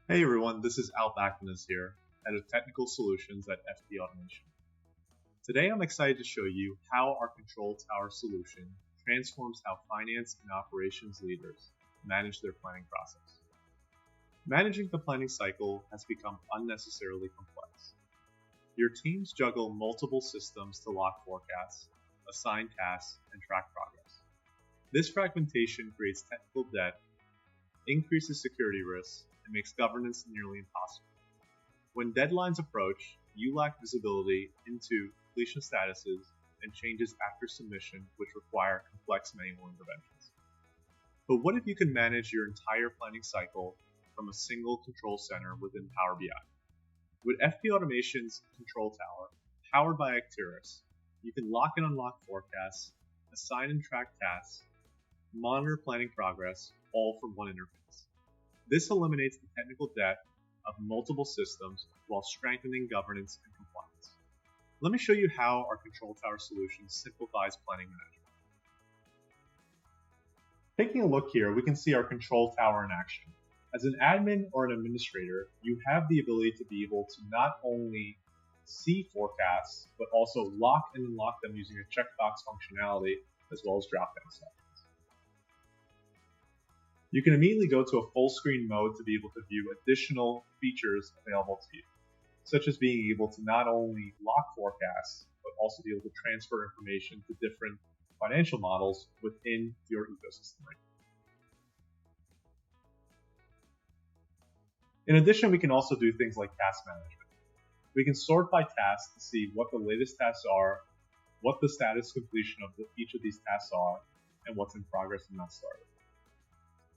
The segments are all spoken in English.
Hey everyone, this is Alp Akdeniz here, Head of Technical Solutions at FP Automation. Today I'm excited to show you how our control tower solution transforms how finance and operations leaders manage their planning process. Managing the planning cycle has become unnecessarily complex. Your teams juggle multiple systems to lock forecasts, assign tasks, and track progress. This fragmentation creates technical debt, increases security risks, and makes governance nearly impossible. When deadlines approach, you lack visibility into completion statuses and changes after submission, which require complex manual interventions. But what if you can manage your entire planning cycle from a single control center within Power BI? With FP Automation's Control Tower, powered by Acterys, you can lock and unlock forecasts, assign and track tasks, monitor planning progress, all from one interface. This eliminates the technical debt of multiple systems while strengthening governance and compliance. Let me show you how our Control Tower solution simplifies planning management. Taking a look here, we can see our Control Tower in action. As an admin or an administrator, you have the ability to be able to not only see forecasts, but also lock and unlock them using a checkbox functionality as well as drop-down settings. You can immediately go to a full screen mode to be able to view additional features available to you, such as being able to not only lock forecasts, but also be able to transfer information to different financial models within your ecosystem. In addition, we can also do things like task management. We can sort by tasks to see what the latest tasks are, what the status completion of each of these tasks are, and what's in progress and not started.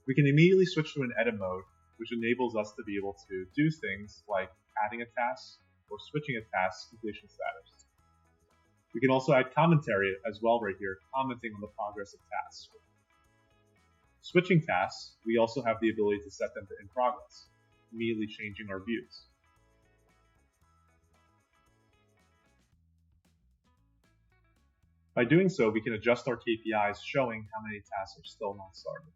We can immediately switch to an edit mode, which enables us to be able to do things like adding a task or switching a task's completion status. We can also add commentary as well right here, commenting on the progress of tasks. Switching tasks, we also have the ability to set them to in progress, immediately changing our views. By doing so, we can adjust our KPIs showing how many tasks are still not started.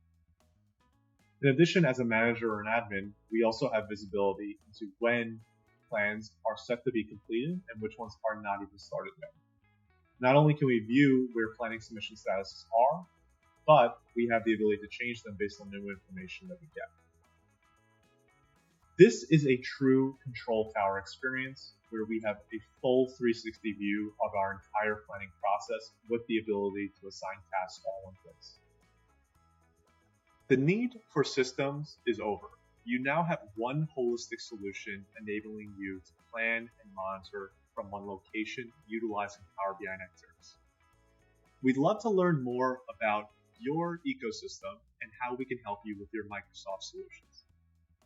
In addition, as a manager or an admin, we also have visibility into when plans are set to be completed and which ones are not even started yet. Not only can we view where planning submission statuses are, but we have the ability to change them based on new information that we get. This is a true control tower experience where we have a full 360 view of our entire planning process with the ability to assign tasks all in place. The need for systems is over. You now have one holistic solution enabling you to plan and monitor from one location utilizing Power BI and Acterys. We'd love to learn more about your ecosystem and how we can help you with your Microsoft solutions.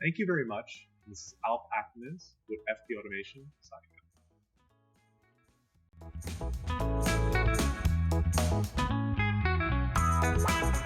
Thank you very much. This is Alp Akdeniz with FP Automation signing out.